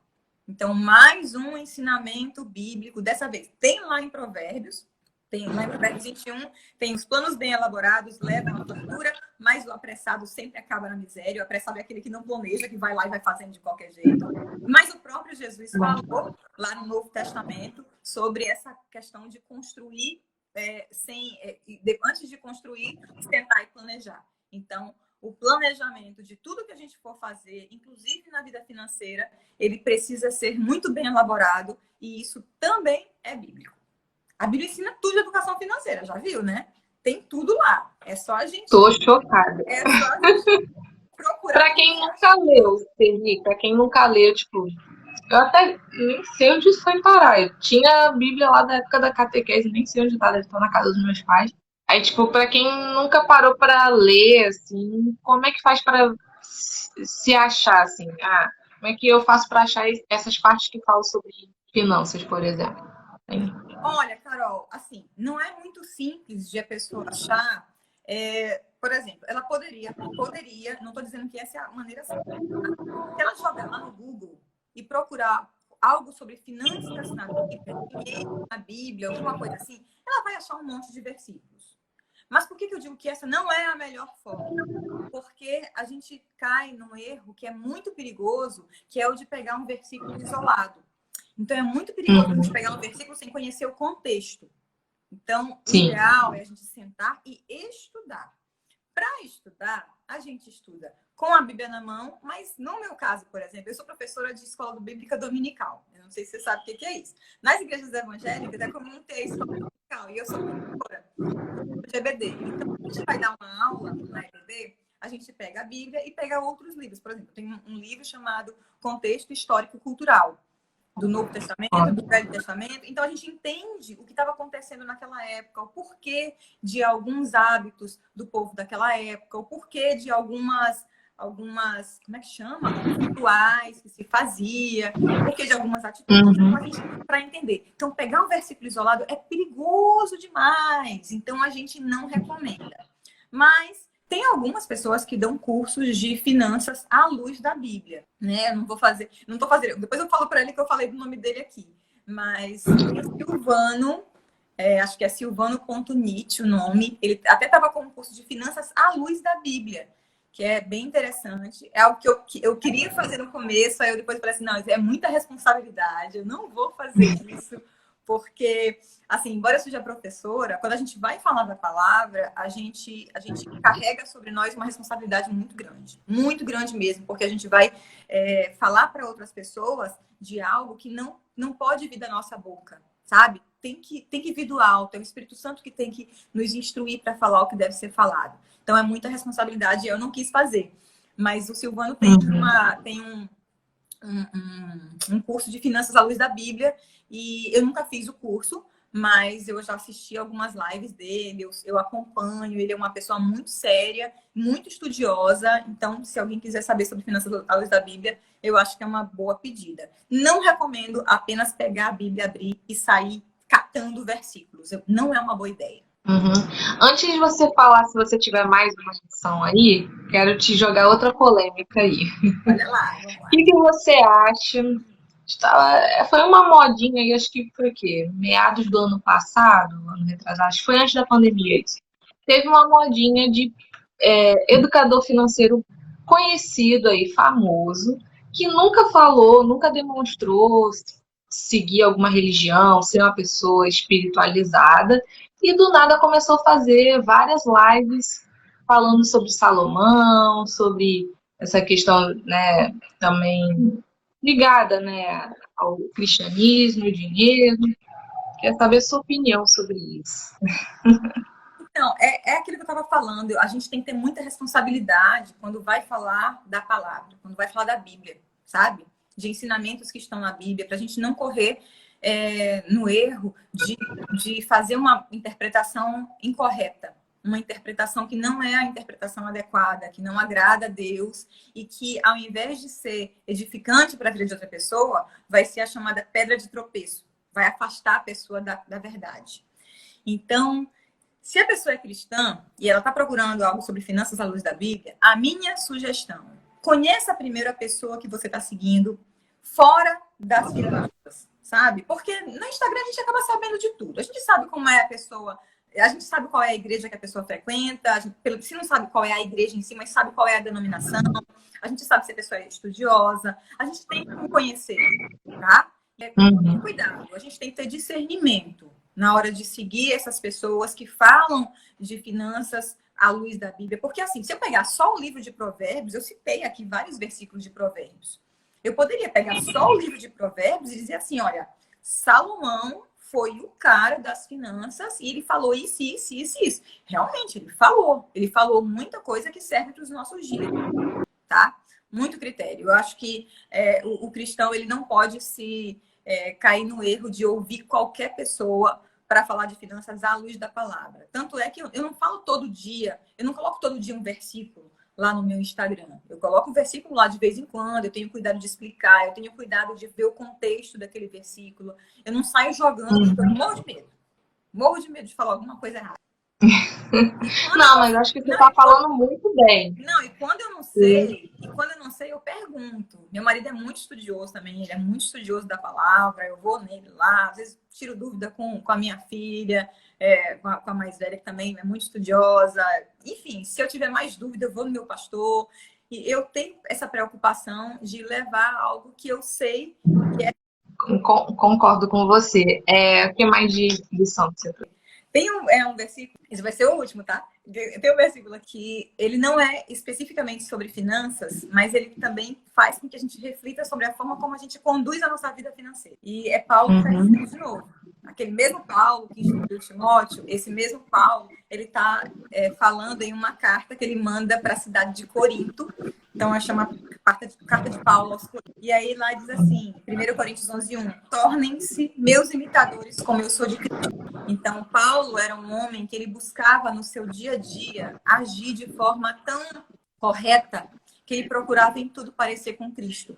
Então, mais um ensinamento bíblico, dessa vez tem lá em Provérbios, tem lá em Provérbios 21, tem os planos bem elaborados, levam à fartura, mas o apressado sempre acaba na miséria. O apressado é aquele que não planeja, que vai lá e vai fazendo de qualquer jeito. Mas o próprio Jesus falou lá no Novo Testamento sobre essa questão de construir antes de construir, sentar e planejar. Então, o planejamento de tudo que a gente for fazer, inclusive na vida financeira, ele precisa ser muito bem elaborado, e isso também é bíblico. A Bíblia ensina tudo de educação financeira, já viu, né? Tem tudo lá. É só a gente... Tô chocada. É só a gente procurar. Pra quem nunca leu, Sergi, pra quem nunca leu, tipo... Eu até nem sei onde isso foi parar. Eu tinha a Bíblia lá da época da catequese, nem sei onde tá, deve estar na casa dos meus pais. Aí, tipo, pra quem nunca parou pra ler, assim, como é que faz pra se achar, assim? Como é que eu faço pra achar essas partes que falam sobre finanças, por exemplo? Olha, Carol, assim, não é muito simples de a pessoa achar. Por exemplo, ela poderia, não estou dizendo que essa é a maneira certa. Se ela jogar lá no Google e procurar algo sobre finanças na Bíblia, dinheiro na Bíblia, alguma coisa assim, ela vai achar um monte de versículos. Mas por que eu digo que essa não é a melhor forma? Porque a gente cai num erro que é muito perigoso, que é o de pegar um versículo isolado. Então, é muito perigoso a gente pegar um versículo sem conhecer o contexto. Então, o ideal é a gente sentar e estudar. Para estudar, a gente estuda com a Bíblia na mão, mas no meu caso, por exemplo, eu sou professora de escola bíblica dominical. Eu não sei se você sabe o que é isso. Nas igrejas evangélicas é comum ter escola dominical, e eu sou professora de EBD. Então, a gente vai dar uma aula na EBD, a gente pega a Bíblia e pega outros livros. Por exemplo, tem um livro chamado Contexto Histórico Cultural, do Novo Testamento, do Velho Testamento. Então, a gente entende o que estava acontecendo naquela época, o porquê de alguns hábitos do povo daquela época, o porquê de algumas como é que chama? Rituais que se fazia, o porquê de algumas atitudes, para entender. Então, pegar um versículo isolado é perigoso demais. Então, a gente não recomenda. Mas tem algumas pessoas que dão cursos de finanças à luz da Bíblia, né? Eu não tô fazendo. Depois eu falo para ele que eu falei do nome dele aqui. Mas Silvano, acho que é Silvano.Nietzsche o nome. Ele até estava com um curso de finanças à luz da Bíblia, que é bem interessante. É algo que eu queria fazer no começo, aí eu depois falei assim, não, é muita responsabilidade, eu não vou fazer isso, porque, assim, embora eu seja professora, quando a gente vai falar da palavra, a gente carrega sobre nós uma responsabilidade muito grande mesmo, porque a gente vai falar para outras pessoas de algo que não pode vir da nossa boca, sabe? Tem que vir do alto, é o Espírito Santo que tem que nos instruir para falar o que deve ser falado. Então, é muita responsabilidade, eu não quis fazer. Mas o Silvano tem um curso de finanças à luz da Bíblia, e eu nunca fiz o curso, mas eu já assisti algumas lives dele, eu acompanho, ele é uma pessoa muito séria, muito estudiosa, então se alguém quiser saber sobre finanças à luz da Bíblia, eu acho que é uma boa pedida. Não recomendo apenas pegar a Bíblia, abrir e sair catando versículos, não é uma boa ideia. Uhum. Antes de você falar, se você tiver mais uma opção aí, quero te jogar outra polêmica aí. Olha lá, vamos lá. O que você acha? Foi uma modinha aí, acho que foi o quê? Meados do ano passado, ano retrasado, acho que foi antes da pandemia isso. Teve uma modinha de educador financeiro conhecido aí, famoso, que nunca falou, nunca demonstrou seguir alguma religião, ser uma pessoa espiritualizada, e do nada começou a fazer várias lives falando sobre Salomão, sobre essa questão, né, também ligada, né, ao cristianismo, dinheiro. Quero saber a sua opinião sobre isso. Não, é aquilo que eu estava falando. A gente tem que ter muita responsabilidade quando vai falar da palavra, quando vai falar da Bíblia, sabe? De ensinamentos que estão na Bíblia, para a gente não correr no erro de fazer uma interpretação incorreta, uma interpretação que não é a interpretação adequada, que não agrada a Deus e que, ao invés de ser edificante para a vida de outra pessoa, vai ser a chamada pedra de tropeço, vai afastar a pessoa da verdade. Então, se a pessoa é cristã e ela está procurando algo sobre finanças à luz da Bíblia, a minha sugestão: conheça primeiro a pessoa que você está seguindo fora das finanças, sabe? Porque no Instagram a gente acaba sabendo de tudo. A gente sabe como é a pessoa, a gente sabe qual é a igreja que a pessoa frequenta, se não sabe qual é a igreja em si, mas sabe qual é a denominação, a gente sabe se a pessoa é estudiosa, a gente tem que conhecer, tá? Cuidado, a gente tem que ter discernimento na hora de seguir essas pessoas que falam de finanças à luz da Bíblia. Porque, assim, se eu pegar só o livro de Provérbios, eu citei aqui vários versículos de Provérbios. Eu poderia pegar só o livro de Provérbios e dizer assim, olha, Salomão foi o cara das finanças e ele falou isso, isso, isso, isso. Realmente, ele falou muita coisa que serve para os nossos dias, tá? Muito critério. Eu acho que o cristão, ele não pode cair no erro de ouvir qualquer pessoa para falar de finanças à luz da palavra. Tanto é que eu não falo todo dia, eu não coloco todo dia um versículo lá no meu Instagram. Eu coloco um versículo lá de vez em quando, eu tenho cuidado de explicar, eu tenho cuidado de ver o contexto daquele versículo. Eu não saio jogando, porque eu morro de medo. Morro de medo de falar alguma coisa errada. Não, mas acho que você está falando muito bem. Não, e quando eu não sei, eu pergunto. Meu marido é muito estudioso também, ele é muito estudioso da palavra, eu vou nele lá, às vezes tiro dúvida com a minha filha, com a mais velha, que também é muito estudiosa. Enfim, se eu tiver mais dúvida, eu vou no meu pastor. E eu tenho essa preocupação de levar algo que eu sei que é. Concordo com você. O que mais de lição que você trouxe? Tem um versículo, esse vai ser o último, tá? Tem um versículo aqui, ele não é especificamente sobre finanças, mas ele também faz com que a gente reflita sobre a forma como a gente conduz a nossa vida financeira. E é Paulo que está dizendo de novo. Aquele mesmo Paulo que instruiu Timóteo, esse mesmo Paulo, ele está falando em uma carta que ele manda para a cidade de Corinto. Então, é chamada carta de Paulo aos Coríntios. E aí lá diz assim, 1 Coríntios 11:1, tornem-se meus imitadores como eu sou de Cristo. Então, Paulo era um homem que ele buscava no seu dia a dia agir de forma tão correta que ele procurava em tudo parecer com Cristo.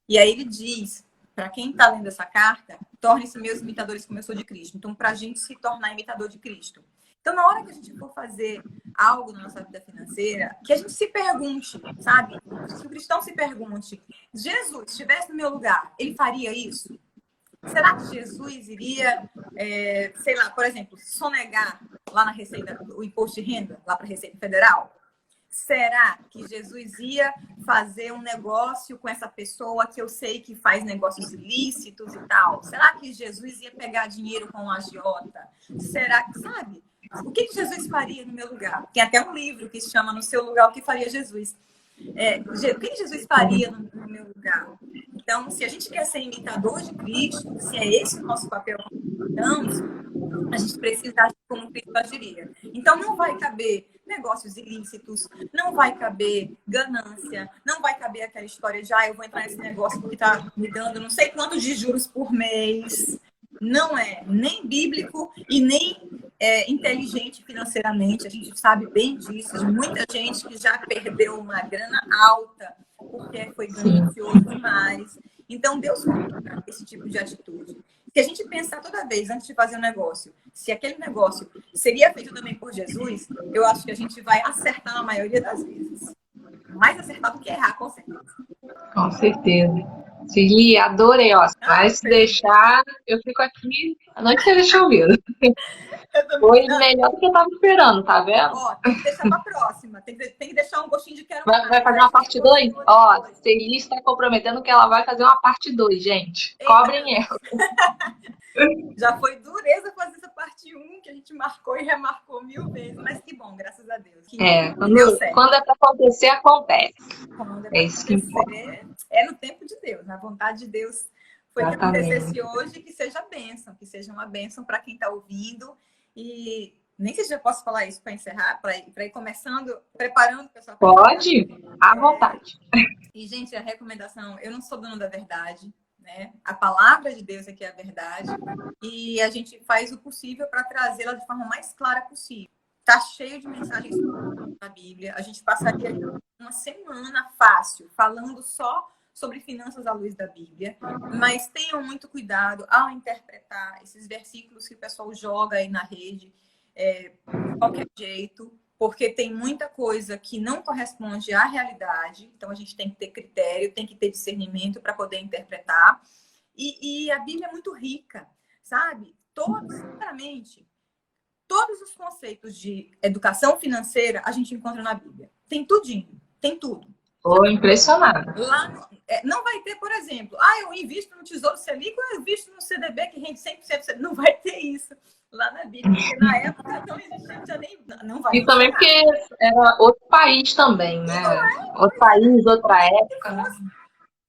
E aí ele diz, para quem está lendo essa carta, tornem-se meus imitadores como eu sou de Cristo. Então, para a gente se tornar imitador de Cristo. Então, na hora que a gente for fazer algo na nossa vida financeira, que a gente se pergunte, sabe? Se o cristão se pergunte, Jesus estivesse no meu lugar, ele faria isso? Será que Jesus iria, sei lá, por exemplo, sonegar lá na Receita, o imposto de renda, lá para a Receita Federal? Será que Jesus ia fazer um negócio com essa pessoa que eu sei que faz negócios ilícitos e tal? Será que Jesus ia pegar dinheiro com um agiota? Será que, sabe? O que Jesus faria no meu lugar? Tem até um livro que se chama No Seu Lugar, O que Faria Jesus? O que Jesus faria no meu lugar? Então, se a gente quer ser imitador de Cristo, se é esse o nosso papel como cristãos, a gente precisa agir como Cristo agiria. Então, não vai caber negócios ilícitos, não vai caber ganância, não vai caber aquela história de eu vou entrar nesse negócio que está me dando não sei quantos de juros por mês. Não é nem bíblico e nem inteligente financeiramente. A gente sabe bem disso, de muita gente que já perdeu uma grana alta porque foi ganancioso demais. Então, Deus contra esse tipo de atitude. Se a gente pensar toda vez, antes de fazer um negócio, se aquele negócio seria feito também por Jesus, eu acho que a gente vai acertar na maioria das vezes. Mais acertar do que errar, com certeza. Com certeza. Sirli, adorei, ó. Mas se deixar, eu fico aqui a noite inteira te ouvindo. Foi melhor do que eu estava esperando, tá vendo? Ó, tem que deixar pra próxima. Tem que deixar um gostinho de quero mais. Vai fazer uma parte 2? Ó, Sirli está comprometendo que ela vai fazer uma parte 2, gente. Cobrem ela. Já foi dureza fazer essa parte 1, que a gente marcou e remarcou 1000 vezes. Mas que bom, graças a Deus. Quando é pra acontecer, acontece. Quando é isso que importa. É no tempo de Deus, na vontade de Deus. Foi que acontecesse hoje, que seja bênção, que seja uma bênção para quem está ouvindo. E nem sei se já posso falar isso para encerrar, para ir começando, preparando o pessoal. Pode, à vontade. E, gente, a recomendação, eu não sou dona da verdade, né? A palavra de Deus é que é a verdade. E a gente faz o possível para trazê-la de forma mais clara possível. Está cheio de mensagens na Bíblia. A gente passaria uma semana fácil falando só sobre finanças à luz da Bíblia, mas tenham muito cuidado ao interpretar esses versículos que o pessoal joga aí na rede de qualquer jeito, porque tem muita coisa que não corresponde à realidade, então a gente tem que ter critério, tem que ter discernimento para poder interpretar, e a Bíblia é muito rica, sabe? Sinceramente, todos os conceitos de educação financeira a gente encontra na Bíblia. Tem tudinho, tem tudo. Estou impressionada. Lá não vai ter, por exemplo, eu invisto no Tesouro Selic ou eu invisto no CDB que rende 100%. Não vai ter isso lá na Bíblia, porque na época não existia não vai ter. E também porque era outro país também, né? Outro país, outra época.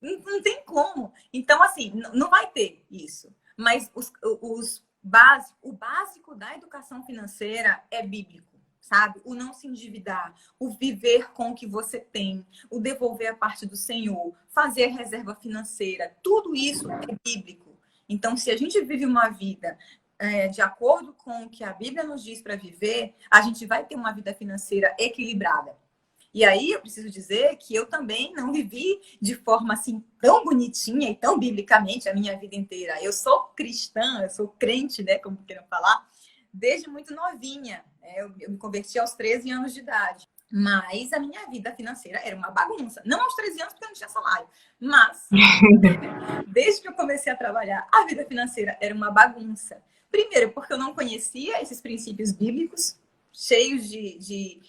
Não tem como. Então, assim, não vai ter isso. Mas o básico da educação financeira é bíblico. Sabe? O não se endividar, o viver com o que você tem, o devolver a parte do Senhor, fazer reserva financeira, tudo isso é bíblico. Então, se a gente vive uma vida de acordo com o que a Bíblia nos diz para viver, a gente vai ter uma vida financeira equilibrada. E aí eu preciso dizer que eu também não vivi de forma assim tão bonitinha e tão biblicamente a minha vida inteira. Eu sou cristã, eu sou crente, né, como queiram falar, desde muito novinha. Eu me converti aos 13 anos de idade. Mas a minha vida financeira era uma bagunça. Não aos 13 anos, porque eu não tinha salário. Mas, desde que eu comecei a trabalhar, a vida financeira era uma bagunça. Primeiro, porque eu não conhecia esses princípios bíblicos, cheios de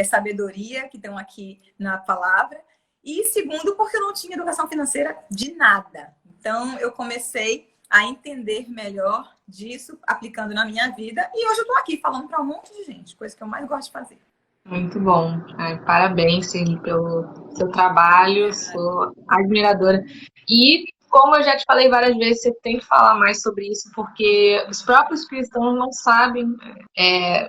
sabedoria, que estão aqui na palavra. E segundo, porque eu não tinha educação financeira de nada. Então, eu comecei a entender melhor disso, aplicando na minha vida. E hoje eu estou aqui falando para um monte de gente, coisa que eu mais gosto de fazer. Muito bom. Parabéns, Sirli, pelo seu trabalho. Sou admiradora. E, como eu já te falei várias vezes, você tem que falar mais sobre isso, porque os próprios cristãos não sabem.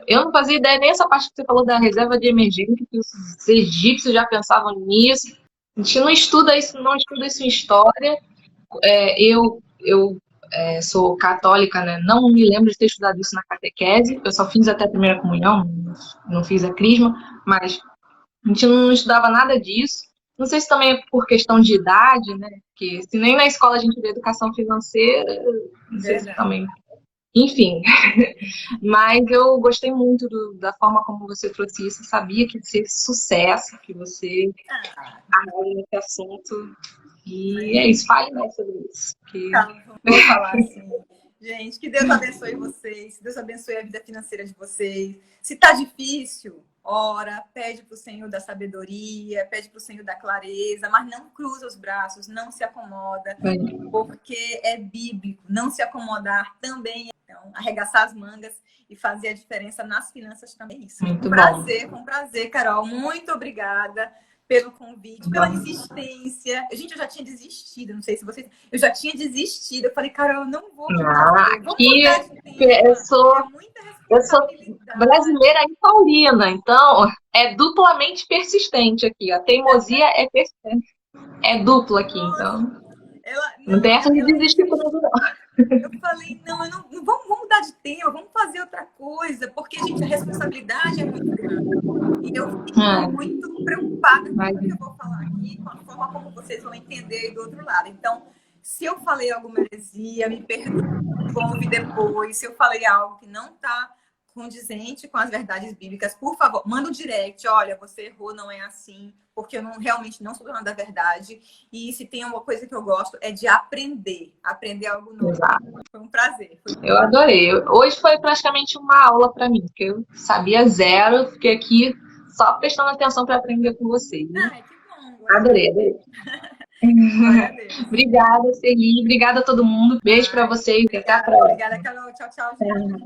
Eu não fazia ideia nem essa parte que você falou da reserva de emergência, que os egípcios já pensavam nisso. A gente não estuda isso em história. Eu sou católica, né? Não me lembro de ter estudado isso na catequese. Eu só fiz até a primeira comunhão, não fiz a crisma, mas a gente não estudava nada disso. Não sei se também é por questão de idade, né? Porque se nem na escola a gente vê educação financeira, não sei se também. Enfim, mas eu gostei muito da forma como você trouxe isso. Eu sabia que ia ser sucesso, que você aborda esse assunto. E é isso, fale mais sobre isso. Vou falar assim. Gente, que Deus abençoe vocês, que Deus abençoe a vida financeira de vocês. Se tá difícil, ora, pede para o Senhor da sabedoria, pede para o Senhor da clareza, mas não cruza os braços, não se acomoda, porque é bíblico. Não se acomodar também é, então, arregaçar as mangas e fazer a diferença nas finanças também. Isso. Muito Prazer, com prazer, Carol. Muito obrigada pelo convite, pela insistência. Gente, eu já tinha desistido, não sei se vocês... Eu já tinha desistido. Eu falei, Carol, eu não vou fazer. Vou mudar de tema. Eu sou brasileira e paulina, então é duplamente persistente aqui. A teimosia é persistente. É dupla aqui, então. Não tem essa de desistir por tudo, não. Eu falei, não, vamos mudar de tema, vamos fazer outra coisa, porque, gente, a responsabilidade é muito grande. E eu fico muito preocupada com o que eu vou falar aqui, com a forma como vocês vão entender aí do outro lado. Então, se eu falei alguma heresia, me perdoe, vou ouvir depois. Se eu falei algo que não está condizente com as verdades bíblicas, por favor, manda um direct. Olha, você errou, não é assim, porque eu realmente não sou dona da verdade. E se tem uma coisa que eu gosto é de aprender algo novo. Exato. Foi um prazer. Eu adorei. Hoje foi praticamente uma aula para mim, porque eu sabia zero, fiquei aqui só prestando atenção para aprender com vocês. Ai, que bom. Adorei. Obrigada, Celi. Obrigada a todo mundo. Beijo para vocês e até a próxima. Obrigada, Carol. Tchau, tchau.